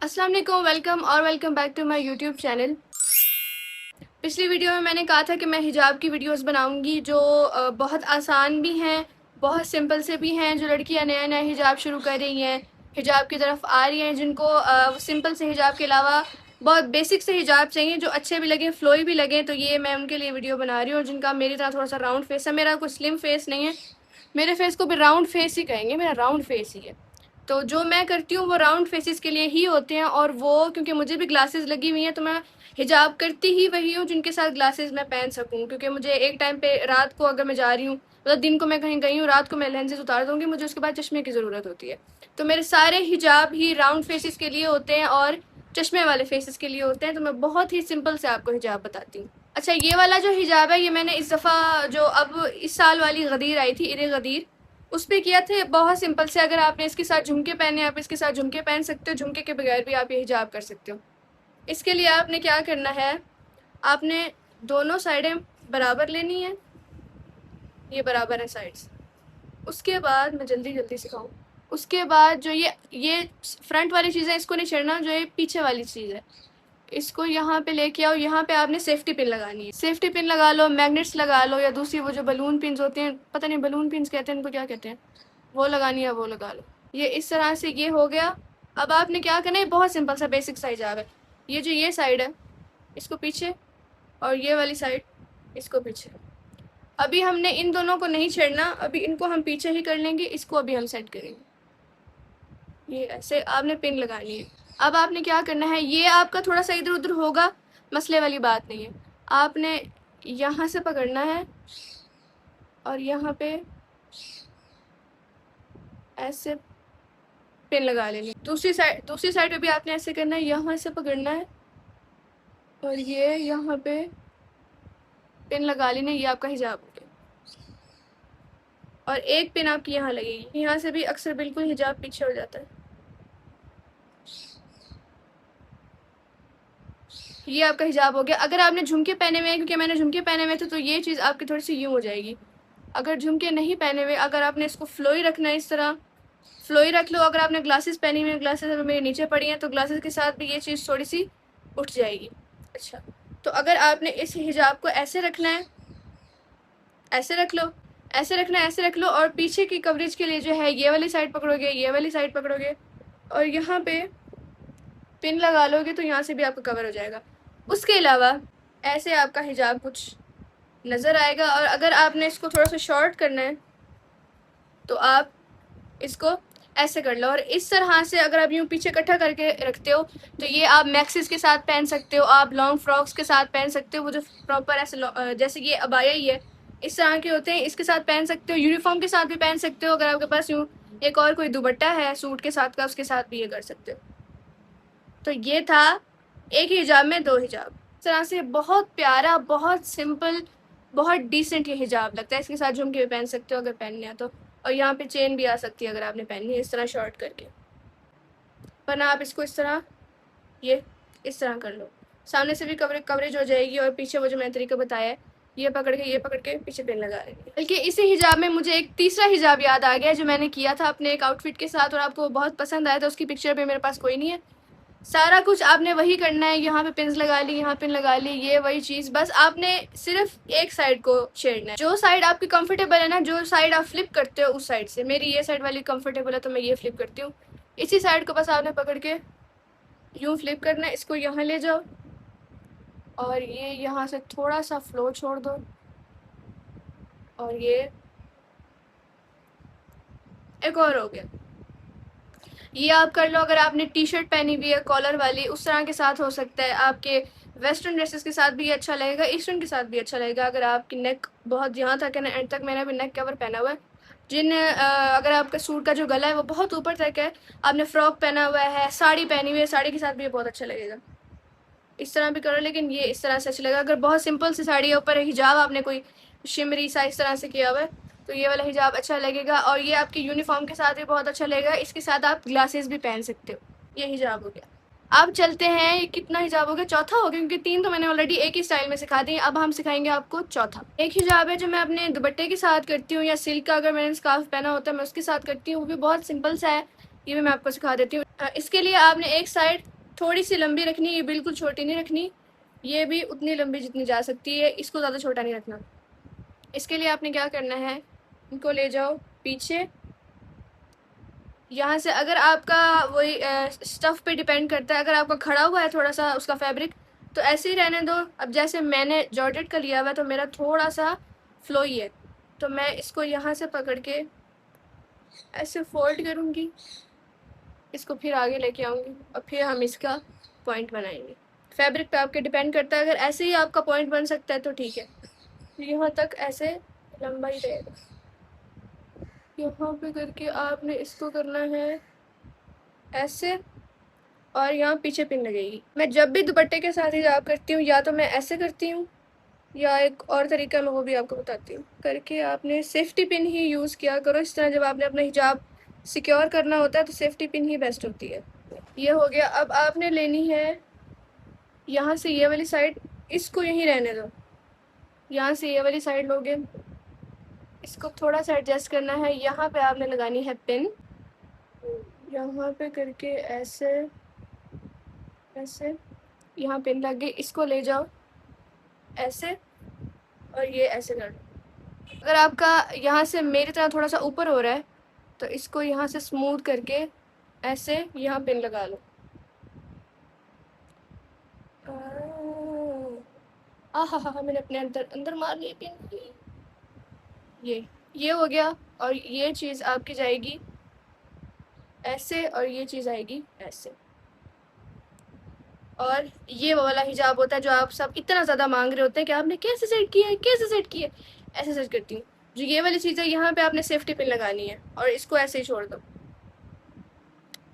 अस्सलाम वालेकुम, welcome back to my YouTube channel. पिछली वीडियो में मैंने कहा था कि मैं हिजाब की वीडियोस बनाऊंगी जो बहुत आसान भी हैं, बहुत सिंपल से भी हैं। जो लड़कियां नया नया हिजाब शुरू कर रही हैं, हिजाब की तरफ आ रही हैं, जिनको सिंपल से हिजाब के अलावा बहुत बेसिक से हिजाब चाहिए जो अच्छे भी लगें, फ्लोई भी लगें, तो ये मैं उनके लिए वीडियो बना रही हूँ। जिनका मेरी तरह थोड़ा सा राउंड फेस है, मेरा कुछ स्लिम फेस नहीं है, मेरे फेस को भी राउंड फेस ही कहेंगे, मेरा राउंड फेस ही है। तो जो मैं करती हूँ वो राउंड फेसेस के लिए ही होते हैं, और वो क्योंकि मुझे भी ग्लासेस लगी हुई हैं तो मैं हिजाब करती ही वही हूँ जिनके साथ ग्लासेस मैं पहन सकूँ। क्योंकि मुझे एक टाइम पे रात को अगर मैं जा रही हूँ, मतलब दिन को मैं कहीं गई हूँ, रात को मैं लेंसेज उतार दूँगी, मुझे उसके बाद चश्मे की ज़रूरत होती है। तो मेरे सारे हिजाब ही राउंड फेसेस के लिए होते हैं और चश्मे वाले फेसेस के लिए होते हैं। तो मैं बहुत ही सिंपल से आपको हिजाब बताती हूँ। अच्छा, ये वाला जो हिजाब है ये मैंने इस दफ़ा जो अब इस साल वाली गदीर आई थी, इरे गदीर, उस पे किया था। बहुत सिंपल से, अगर आपने इसके साथ झुमके पहने, आप इसके साथ झुमके पहन सकते हो, झुमके के बगैर भी आप ये हिजाब कर सकते हो। इसके लिए आपने क्या करना है, आपने दोनों साइडें बराबर लेनी है, ये बराबर है साइड्स। उसके बाद मैं जल्दी जल्दी सिखाऊँ। उसके बाद जो ये फ्रंट वाली चीज़ है इसको नहीं छेड़ना, जो ये पीछे वाली चीज़ है इसको यहाँ पे लेके आओ। यहाँ पे आपने सेफ्टी पिन लगानी है, सेफ्टी पिन लगा लो, मैग्नेट्स लगा लो, या दूसरी वो जो बलून पिन होते हैं, पता नहीं बलून पिन कहते हैं उनको क्या कहते हैं, वो लगानी है, वो लगा लो। ये इस तरह से ये हो गया। अब आपने क्या करना है, बहुत सिंपल सा बेसिक सा हिजाब है। ये जो ये साइड है इसको पीछे, और ये वाली साइड इसको पीछे। अभी हमने इन दोनों को नहीं छेड़ना, अभी इनको हम पीछे ही कर लेंगे, इसको अभी हम सेट करेंगे। ये ऐसे आपने पिन लगानी है। अब आपने क्या करना है, ये आपका थोड़ा सा इधर उधर होगा, मसले वाली बात नहीं है। आपने यहाँ से पकड़ना है और यहाँ पे ऐसे पिन लगा लेनी। दूसरी साइड पे भी आपने ऐसे करना है, यहाँ से पकड़ना है और ये यहाँ पे पिन लगा लेना। ये आपका हिजाब हो गया। और एक पिन आपकी यहाँ लगेगी, यहाँ से भी अक्सर बिल्कुल हिजाब पीछे हो जाता है। ये आपका हिजाब हो गया। अगर आपने झुमके पहने हुए हैं, क्योंकि मैंने झुमके पहने हुए थे, तो ये चीज़ आपकी थोड़ी सी यूँ हो जाएगी। अगर झुमके नहीं पहने हुए, अगर आपने इसको फ्लोई रखना है, इस तरह फ्लोई रख लो। अगर आपने ग्लासेस पहनी हुई हैं, ग्लासेस अगर मेरे नीचे पड़ी हैं, तो ग्लासेस के साथ भी ये चीज़ थोड़ी सी उठ जाएगी। अच्छा, तो अगर आपने इस हिजाब को ऐसे रखना है, ऐसे रख लो, ऐसे रखना है, ऐसे रख लो। और पीछे की कवरेज के लिए जो है ये वाली साइड पकड़ोगे, ये वाली साइड पकड़ोगे और यहाँ पे पिन लगा लोगे, तो यहाँ से भी आपका कवर हो जाएगा। उसके अलावा ऐसे आपका हिजाब कुछ नज़र आएगा। और अगर आपने इसको थोड़ा सा शॉर्ट करना है तो आप इसको ऐसे कर लो। और इस तरह से अगर आप यूँ पीछे इकट्ठा करके रखते हो, तो ये आप मैक्सिस के साथ पहन सकते हो, आप लॉन्ग फ्रॉक्स के साथ पहन सकते हो। वो जो प्रॉपर ऐसे जैसे कि ये अबाया ही है, इस तरह के होते हैं, इसके साथ पहन सकते हो। यूनिफॉर्म के साथ भी पहन सकते हो। अगर आपके पास यूँ एक और कोई दुपट्टा है सूट के साथ का, उसके साथ भी ये कर सकते हो। तो ये था एक ही हिजाब में दो हिजाब। इस तरह से बहुत प्यारा, बहुत सिंपल, बहुत डिसेंट ये हिजाब लगता है। इसके साथ झुमके भी पहन सकते हो अगर पहनने हैं तो। और यहाँ पे चेन भी आ सकती है अगर आपने पहननी है, इस तरह शॉर्ट करके। वरना आप इसको इस तरह, ये इस तरह कर लो, सामने से भी कवरेज हो जाएगी। और पीछे वो जो मैंने तरीका बताया है, ये पकड़ के पीछे पिन लगा लेंगे। बल्कि इसी हिजाब में मुझे एक तीसरा हिजाब याद आ गया जो मैंने किया था अपने एक आउटफिट के साथ, और आपको बहुत पसंद आया था। उसकी पिक्चर भी मेरे पास कोई नहीं है। सारा कुछ आपने वही करना है, यहाँ पे पिन्स लगा ली, यहाँ पिन लगा ली, ये वही चीज़। बस आपने सिर्फ एक साइड को छेड़ना है, जो साइड आपकी कंफर्टेबल है ना, जो साइड आप फ्लिप करते हो उस साइड से। मेरी ये साइड वाली कंफर्टेबल है तो मैं ये फ्लिप करती हूँ। इसी साइड को बस आपने पकड़ के यूँ फ्लिप करना है, इसको यहाँ ले जाओ और ये यहाँ से थोड़ा सा फ्लो छोड़ दो और ये एक और हो गया। ये आप कर लो। अगर आपने टी शर्ट पहनी हुई है कॉलर वाली, उस तरह के साथ हो सकता है। आपके वेस्टर्न ड्रेसेस के साथ भी अच्छा लगेगा, ईस्टर्न के साथ भी अच्छा लगेगा। अगर आपकी नेक बहुत यहाँ तक है ना, एंड तक मैंने अभी नेक कवर पहना हुआ है। अगर आपका सूट का जो गला है वो बहुत ऊपर तक है, आपने फ्रॉक पहना हुआ है, साड़ी पहनी हुई है, साड़ी के साथ भी ये बहुत अच्छा लगेगा। इस तरह भी करो, लेकिन ये इस तरह से अच्छा लगेगा। अगर बहुत सिंपल सी साड़ी है, ऊपर हिजाब आपने कोई शिमरी सा इस तरह से किया हुआ है, तो ये वाला हिजाब अच्छा लगेगा। और ये आपकी यूनिफॉर्म के साथ भी बहुत अच्छा लगेगा। इसके साथ आप ग्लासेस भी पहन सकते हो। ये हिजाब हो गया। अब चलते हैं, ये कितना हिजाब हो गया, चौथा हो गया, क्योंकि तीन तो मैंने ऑलरेडी एक ही स्टाइल में सिखा दी। अब हम सिखाएंगे आपको चौथा। एक हिजाब है जो मैं अपने दुपट्टे के साथ करती हूँ, या सिल्क का अगर मैंने स्कार्फ पहना होता है मैं उसके साथ करती हूँ। वो भी बहुत सिंपल सा है, ये भी मैं आपको सिखा देती हूँ। इसके लिए आपने एक साइड थोड़ी सी लंबी रखनी, ये बिल्कुल छोटी नहीं रखनी, ये भी उतनी लंबी जितनी जा सकती है, इसको ज़्यादा छोटा नहीं रखना। इसके लिए आपने क्या करना है, इनको ले जाओ पीछे। यहाँ से अगर आपका वही स्टफ़ पे डिपेंड करता है, अगर आपका खड़ा हुआ है थोड़ा सा उसका फैब्रिक तो ऐसे ही रहने दो। अब जैसे मैंने जॉर्जेट का लिया हुआ है तो मेरा थोड़ा सा फ्लोई है, तो मैं इसको यहाँ से पकड़ के ऐसे फोल्ड करूँगी, इसको फिर आगे लेके आऊँगी और फिर हम इसका पॉइंट बनाएंगे। फैब्रिक पे आपके डिपेंड करता है, अगर ऐसे ही आपका पॉइंट बन सकता है तो ठीक है, यहाँ तक ऐसे लंबा ही रहेगा। यहाँ पे करके आपने इसको करना है ऐसे, और यहाँ पीछे पिन लगेगी। मैं जब भी दुपट्टे के साथ हिजाब करती हूँ या तो मैं ऐसे करती हूँ या एक और तरीका मैं वो भी आपको बताती हूँ। करके आपने सेफ्टी पिन ही यूज़ किया करो इस तरह, जब आपने अपना हिजाब सिक्योर करना होता है तो सेफ्टी पिन ही बेस्ट होती है। ये हो गया। अब आपने लेनी है यहाँ से ये वाली साइड, इसको यहीं रहने दो, यहाँ से ये वाली साइड लोगे, इसको थोड़ा सा एडजस्ट करना है। यहाँ पे आपने लगानी है पिन, यहाँ पे करके ऐसे ऐसे, यहाँ पिन लग गई, इसको ले जाओ ऐसे और ये ऐसे कर लो। अगर आपका यहाँ से मेरी तरह थोड़ा सा ऊपर हो रहा है तो इसको यहाँ से स्मूथ करके ऐसे यहाँ पिन लगा लो। हाँ, मैंने अपने अंदर अंदर मार लिया पिन। ये हो गया। और ये चीज़ आपकी जाएगी ऐसे और ये चीज़ आएगी ऐसे। और ये वो वाला हिजाब होता है जो आप सब इतना ज़्यादा मांग रहे होते हैं कि आपने कैसे सेट किया है, कैसे सेट किया है। ऐसे सेट करती हूँ। जो ये वाली चीज़ है यहाँ पे आपने सेफ्टी पिन लगानी है और इसको ऐसे ही छोड़ दो।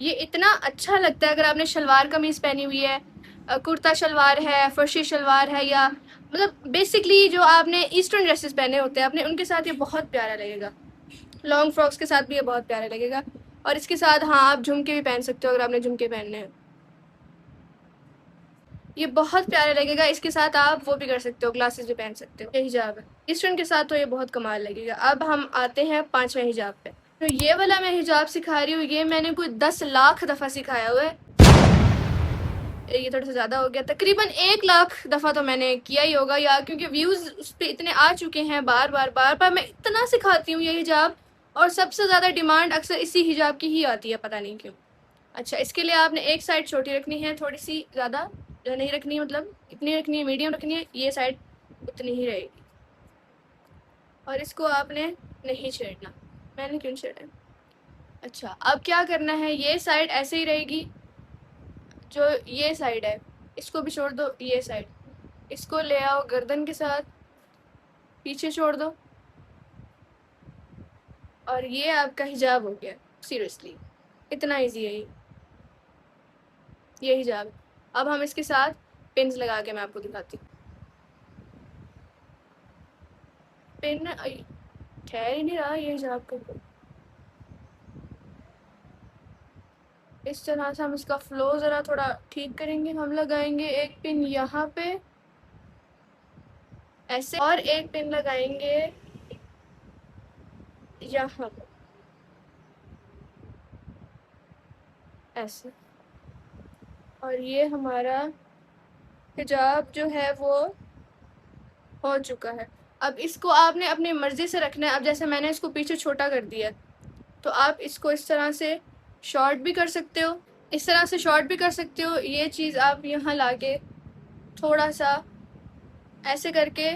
ये इतना अच्छा लगता है अगर आपने शलवार कमीज़ पहनी हुई है, कुर्ता शलवार है, फर्शी शलवार है, या मतलब बेसिकली जो आपने ईस्टर्न ड्रेसेस पहने होते हैं आपने, उनके साथ ये बहुत प्यारा लगेगा। लॉन्ग फ्रॉक्स के साथ भी ये बहुत प्यारा लगेगा। और इसके साथ हाँ आप झुमके भी पहन सकते हो अगर आपने झुमके पहनने हैं, ये बहुत प्यारा लगेगा। इसके साथ आप वो भी कर सकते हो, ग्लासेस भी पहन सकते हो। ये हिजाब है ईस्टर्न के साथ तो ये बहुत कमाल लगेगा। अब हम आते हैं 5वें हिजाब पे। तो ये वाला मैं हिजाब सिखा रही हूँ, ये मैंने कोई 10 लाख दफ़ा सिखाया हुआ है। ये थोड़ा सा ज़्यादा हो गया, तकरीबन 1 लाख दफ़ा तो मैंने किया ही होगा, या क्योंकि व्यूज़ उस पर इतने आ चुके हैं, बार बार मैं इतना सिखाती हूँ ये हिजाब, और सबसे ज़्यादा डिमांड अक्सर इसी हिजाब की ही आती है, पता नहीं क्यों। अच्छा, इसके लिए आपने एक साइड छोटी रखनी है, थोड़ी सी ज़्यादा जो नहीं रखनी है, मतलब इतनी रखनी है, मीडियम रखनी है, ये साइड उतनी ही रहेगी। और इसको आपने नहीं छेड़ना। मैंने क्यों छेड़ा? अच्छा, अब क्या करना है, ये साइड ऐसे ही रहेगी, जो ये साइड है इसको भी छोड़ दो, ये साइड इसको ले आओ गर्दन के साथ पीछे छोड़ दो, और ये आपका हिजाब हो गया। सीरियसली इतना इजी है ये हिजाब। अब हम इसके साथ पिन्स लगा के मैं आपको दिखाती हूँ। पिन ठहर ही नहीं रहा ये हिजाब को। इस तरह से हम इसका फ्लो ज़रा थोड़ा ठीक करेंगे। हम लगाएंगे एक पिन यहाँ पे ऐसे, और एक पिन लगाएंगे यहाँ पे ऐसे, और ये हमारा हिजाब जो है वो हो चुका है। अब इसको आपने अपनी मर्ज़ी से रखना है। अब जैसे मैंने इसको पीछे छोटा कर दिया, तो आप इसको इस तरह से शॉर्ट भी कर सकते हो, इस तरह से शॉर्ट भी कर सकते हो। ये चीज़ आप यहाँ लाके थोड़ा सा ऐसे करके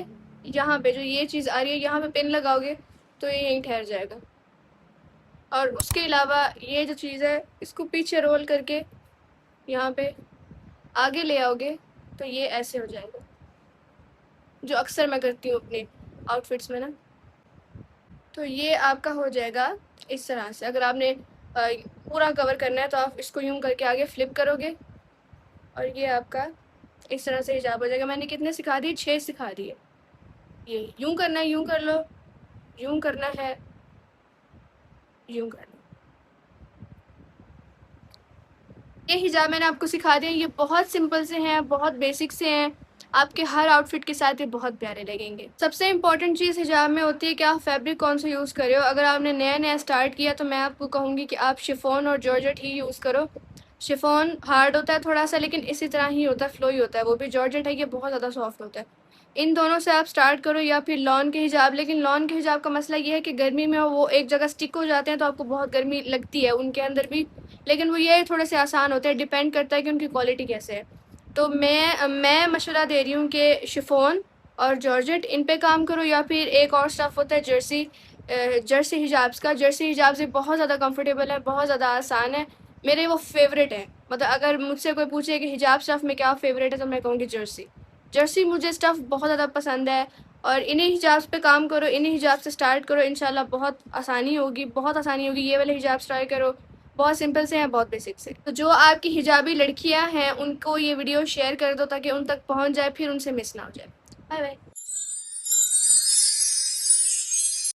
यहाँ पे जो ये चीज़ आ रही है यहाँ पे पिन लगाओगे तो ये यहीं ठहर जाएगा। और उसके अलावा ये जो चीज़ है इसको पीछे रोल करके यहाँ पे आगे ले आओगे तो ये ऐसे हो जाएगा, जो अक्सर मैं करती हूँ अपने आउटफिट्स में ना। तो ये आपका हो जाएगा इस तरह से। अगर आपने पूरा कवर करना है तो आप इसको यूं करके आगे फ्लिप करोगे और ये आपका इस तरह से हिजाब हो जाएगा। मैंने कितने सिखा दिए? 6 सिखा दिए। ये यूं करना है, यूं कर लो, यूं करना है, यूं करना। ये हिजाब मैंने आपको सिखा दिया। ये बहुत सिंपल से हैं, बहुत बेसिक से हैं, आपके हर आउटफिट के साथ ये बहुत प्यारे लगेंगे। सबसे इम्पॉर्टेंट चीज़ हिजाब में होती है कि आप फैब्रिक कौन सा यूज़ कर रहे हो। अगर आपने नया नया स्टार्ट किया तो मैं आपको कहूँगी कि आप शिफॉन और जॉर्जेट ही यूज़ करो। शिफॉन हार्ड होता है थोड़ा सा, लेकिन इसी तरह ही होता है, फ्लो ही होता है। वो भी जॉर्जेट है, ये बहुत ज़्यादा सॉफ्ट होता है। इन दोनों से आप स्टार्ट करो, या फिर लॉन के हिजाब। लेकिन लॉन के हिजाब का मसला ये है कि गर्मी में वो एक जगह स्टिक हो जाते हैं, तो आपको बहुत गर्मी लगती है उनके अंदर भी। लेकिन वो ये थोड़े से आसान होते हैं, डिपेंड करता है कि उनकी क्वालिटी कैसे है। तो मैं मशवरा दे रही हूँ कि शिफॉन और जॉर्जेट इन पे काम करो, या फिर एक और स्टफ़ होता है जर्सी हिजाब्स का। जर्सी हिजाब से बहुत ज़्यादा कंफर्टेबल है, बहुत ज़्यादा आसान है, मेरे वो फेवरेट है। मतलब अगर मुझसे कोई पूछे कि हिजाब स्टफ़ में क्या फ़ेवरेट है, तो मैं कहूँगी जर्सी। जर्सी मुझे स्टफ़ बहुत ज़्यादा पसंद है। और इन्हीं हिजाब्स पे काम करो, इन्हीं हिजाब से स्टार्ट करो, इंशाल्लाह बहुत आसानी होगी, बहुत आसानी होगी। ये वाले हिजाब ट्राई करो, बहुत सिंपल से हैं, बहुत बेसिक से। तो जो आपकी हिजाबी लड़कियां हैं उनको ये वीडियो शेयर कर दो, ताकि उन तक पहुंच जाए, फिर उनसे मिस ना हो जाए। Bye bye.